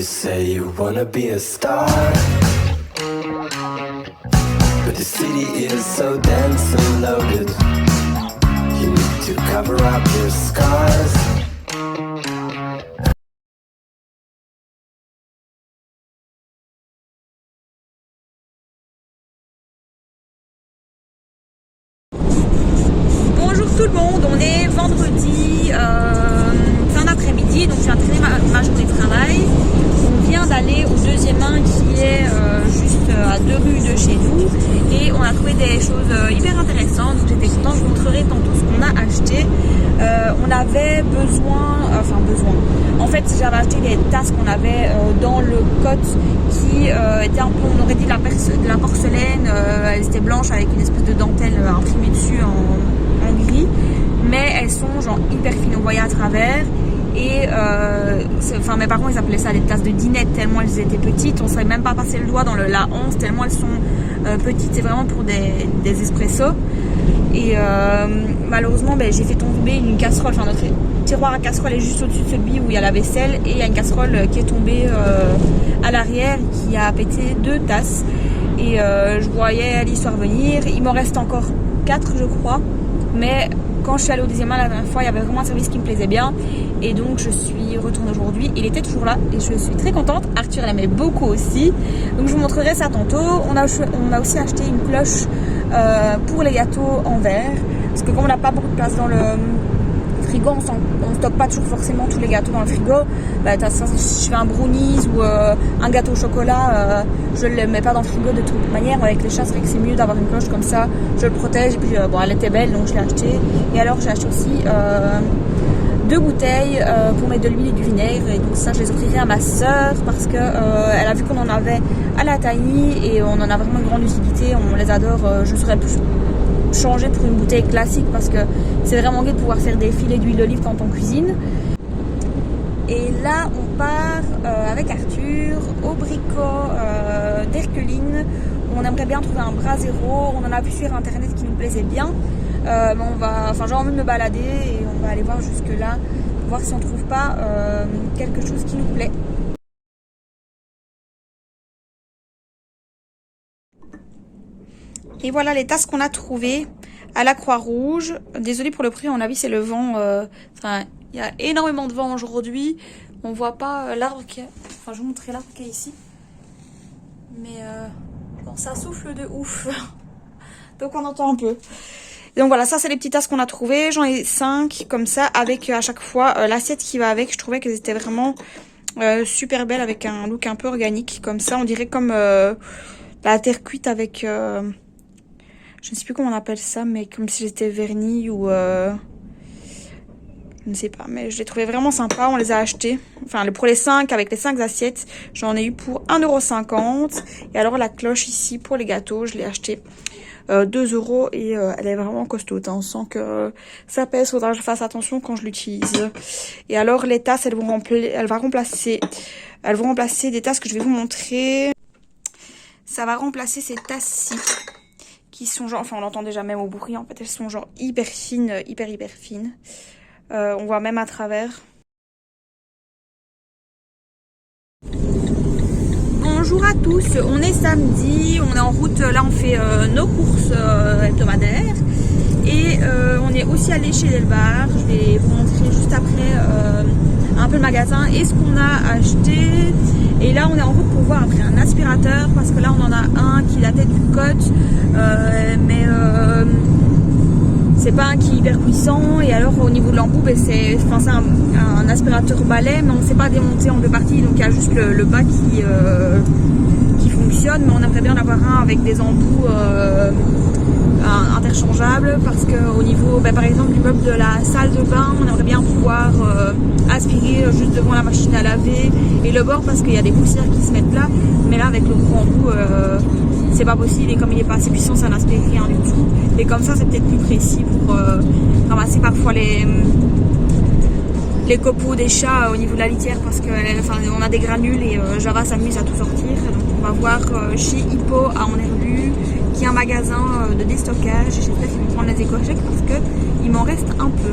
You say you wanna be a star, but the city is so dense and loaded. You need to cover up your scars. Bonjour tout le monde, on est vendredi fin d'après-midi, donc je viens de terminer ma journée de travail. On vient d'aller au deuxième main qui est juste à 2 rues de chez nous et on a trouvé des choses hyper intéressantes, donc j'étais contente, je vous montrerai tantôt ce qu'on a acheté. On avait besoin, en fait j'avais acheté des tasses qu'on avait dans le cote qui étaient un peu, on aurait dit de la porcelaine, elles étaient blanches avec une espèce de dentelle imprimée dessus en gris, mais elles sont genre hyper fines, on voyait à travers. Et mes parents ils appelaient ça des tasses de dinette tellement elles étaient petites, on ne savait même pas passer le doigt dans la 11 tellement elles sont petites, c'est vraiment pour des espressos. Et malheureusement j'ai fait tomber une casserole, enfin notre tiroir à casserole est juste au-dessus de celui où il y a la vaisselle, et il y a une casserole qui est tombée à l'arrière qui a pété 2 tasses. Et je voyais l'histoire venir, il m'en reste encore 4 je crois, mais quand je suis allée au deuxième main la dernière fois, il y avait vraiment un service qui me plaisait bien. Et donc je suis retournée aujourd'hui. Il était toujours là et je suis très contente. Arthur l'aimait beaucoup aussi. Donc je vous montrerai ça tantôt. On a aussi acheté une cloche pour les gâteaux en verre. Parce que comme on n'a pas beaucoup de place dans le frigo, on ne stocke pas toujours forcément tous les gâteaux dans le frigo. Si je fais un brownies ou un gâteau au chocolat, je ne le mets pas dans le frigo de toute manière. Avec les chats, c'est vrai que c'est mieux d'avoir une cloche comme ça. Je le protège et puis elle était belle donc je l'ai achetée. Et alors j'ai acheté aussi 2 bouteilles pour mettre de l'huile et du vinaigre. Et donc ça je les offrirai à ma soeur parce que elle a vu qu'on en avait à la taillis et on en a vraiment une grande utilité. On les adore. Je serais plus changer pour une bouteille classique parce que c'est vraiment gai de pouvoir faire des filets d'huile d'olive quand on cuisine. Et là on part avec Arthur au bricot d'Herculine. On aimerait bien trouver un bras zéro. On en a vu sur internet qui nous plaisait bien, mais j'ai envie de me balader et on va aller voir jusque là pour voir si on trouve pas quelque chose qui nous plaît. Et voilà les tasses qu'on a trouvées à la Croix-Rouge. Désolée pour le prix, à mon avis c'est le vent. Il y a énormément de vent aujourd'hui. On voit pas l'arbre qui est... Enfin, je vous montrerai l'arbre qui est ici. Mais ça souffle de ouf. Donc on entend un peu. Et donc voilà, ça c'est les petites tasses qu'on a trouvées. J'en ai 5 comme ça avec à chaque fois l'assiette qui va avec. Je trouvais qu'elles étaient vraiment super belles avec un look un peu organique. Comme ça, on dirait comme la terre cuite avec... je ne sais plus comment on appelle ça, mais comme si c'était verni ou... je ne sais pas, mais je les trouvais vraiment sympas. On les a achetés. Enfin, pour les 5, avec les 5 assiettes, j'en ai eu pour 1,50 €. Et alors, la cloche ici, pour les gâteaux, je l'ai acheté 2 € et elle est vraiment costaud. On sent que ça pèse, faudra que je fasse attention quand je l'utilise. Et alors, les tasses, elles vont remplacer des tasses que je vais vous montrer. Ça va remplacer ces tasses-ci. Qui sont genre, enfin on l'entend déjà même au bruit en fait, elles sont genre hyper fines, hyper fines. On voit même à travers. Bonjour à tous, on est samedi, on est en route, là on fait nos courses hebdomadaires. Et on est aussi allé chez Delbar, je vais vous montrer juste après un peu le magasin et ce qu'on a acheté. Et là on est en route pour voir après un aspirateur parce que là on en a un qui datait du cote, mais c'est pas un qui est hyper puissant. Et alors au niveau de l'embout, c'est un aspirateur balai, mais on ne sait pas démonter en 2 parties, donc il y a juste le bas qui fonctionne. Mais on aimerait bien en avoir un avec des embouts interchangeables parce que au niveau par exemple du meuble de la salle de bain, on aimerait bien pouvoir aspirer juste devant la machine à laver et le bord parce qu'il y a des poussières qui se mettent là, mais là avec le gros embout c'est pas possible et comme il est pas assez puissant ça n'aspire rien du tout. Et comme ça c'est peut-être plus précis pour ramasser parfois les copeaux des chats au niveau de la litière parce que on a des granules et Java s'amuse à tout sortir. Donc on va voir chez Hippo à Annerlu qui est un magasin de déstockage. J'espère qu'ils vont prendre les éco-chèques parce que il m'en reste un peu.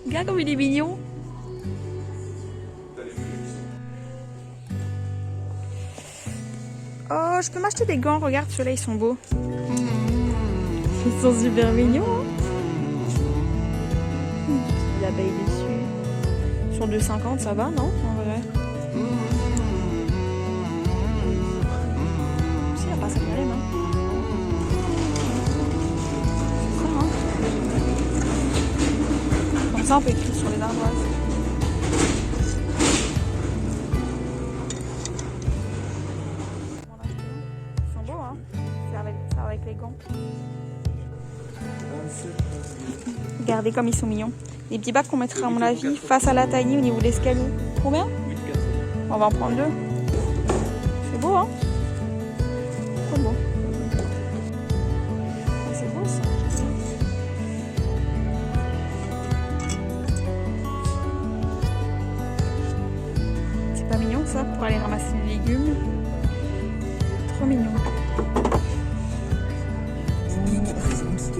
Regarde comme il est mignon. Oh, je peux m'acheter des gants, regarde, ceux-là ils sont beaux. Ils sont super mignons. L'abeille dessus. Ils sont 2,50, ça va, non? En vrai. Si, il n'y a pas ça pour les mains. C'est ça, hein? Comme ça, on peut écrire sur les ardoises. Ils sont beaux, hein? C'est avec les gants. Regardez comme ils sont mignons. Des petits bacs qu'on mettra à mon avis face à la tiny au niveau de l'escalier. Combien? On va en prendre 2. C'est beau, hein? Trop beau. Ah, c'est beau ça. C'est pas mignon ça pour aller ramasser les légumes? Trop mignon.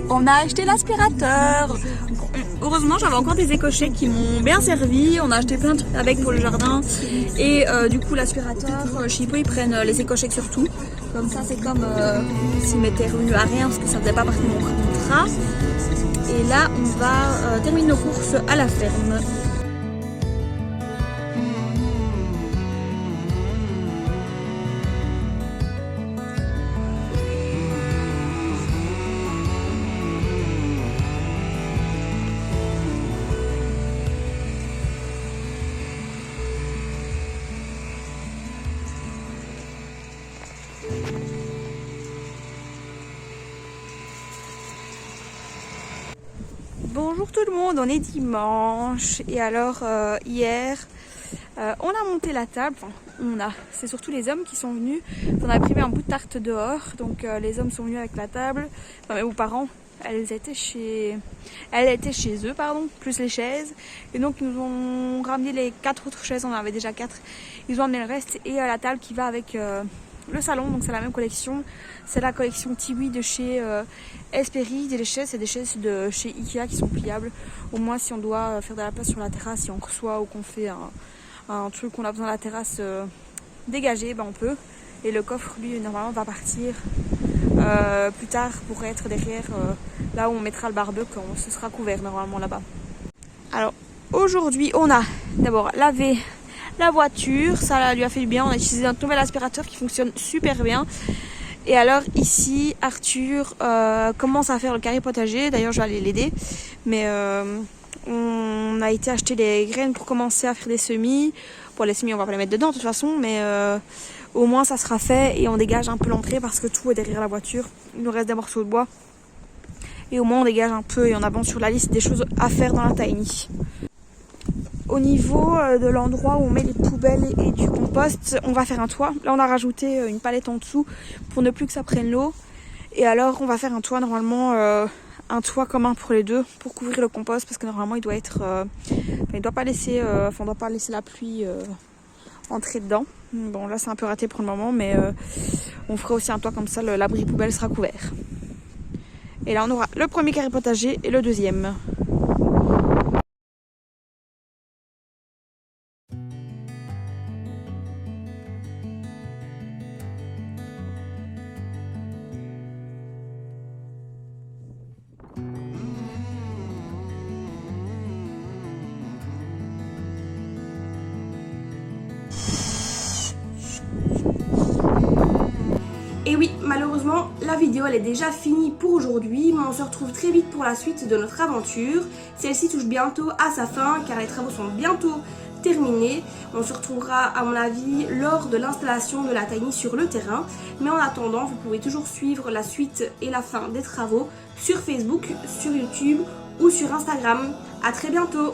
On a acheté l'aspirateur. Heureusement, j'avais encore des écochets qui m'ont bien servi. On a acheté plein de trucs avec pour le jardin. Et du coup, l'aspirateur, chez Hippo, ils prennent les écochets surtout. Comme ça, c'est comme s'ils m'étaient revenus à rien parce que ça ne faisait pas partie de mon contrat. Et là, on va terminer nos courses à la ferme. Bonjour tout le monde, on est dimanche et alors hier on a monté la table, enfin c'est surtout les hommes qui sont venus, on a pris un bout de tarte dehors, donc les hommes sont venus avec la table, enfin mes parents, elles étaient chez eux pardon, plus les chaises, et donc ils nous ont ramené les 4 autres chaises, on en avait déjà 4, ils ont amené le reste et la table qui va avec le salon, donc c'est la même collection, c'est la collection Tiwi de chez Hesperie. Et les chaises, c'est des chaises de chez Ikea qui sont pliables. Au moins si on doit faire de la place sur la terrasse, si on reçoit ou qu'on fait un truc qu'on a besoin de la terrasse dégagée, ben on peut. Et le coffre lui normalement va partir plus tard pour être derrière là où on mettra le barbecue quand ce sera couvert normalement là-bas. Alors aujourd'hui on a d'abord lavé la voiture, ça lui a fait du bien, on a utilisé un nouvel aspirateur qui fonctionne super bien. Et alors ici Arthur commence à faire le carré potager, d'ailleurs je vais aller l'aider, mais on a été acheter des graines pour commencer à faire des semis. Bon, les semis on va pas les mettre dedans de toute façon, mais au moins ça sera fait et on dégage un peu l'entrée parce que tout est derrière la voiture, il nous reste des morceaux de bois et au moins on dégage un peu et on avance sur la liste des choses à faire dans la tiny. Au niveau de l'endroit où on met les poubelles et du compost, on va faire un toit. Là, on a rajouté une palette en dessous pour ne plus que ça prenne l'eau. Et alors, on va faire un toit, normalement, un toit commun pour les deux, pour couvrir le compost, parce que normalement, il doit être... il doit pas laisser, on doit pas laisser la pluie entrer dedans. Bon, là, c'est un peu raté pour le moment, mais on fera aussi un toit comme ça, l'abri poubelle sera couvert. Et là, on aura le premier carré potager et le deuxième. Et oui, malheureusement, la vidéo elle est déjà finie pour aujourd'hui, mais on se retrouve très vite pour la suite de notre aventure. Celle-ci touche bientôt à sa fin car les travaux sont bientôt terminés. On se retrouvera à mon avis lors de l'installation de la tiny sur le terrain. Mais en attendant, vous pouvez toujours suivre la suite et la fin des travaux sur Facebook, sur YouTube ou sur Instagram. À très bientôt!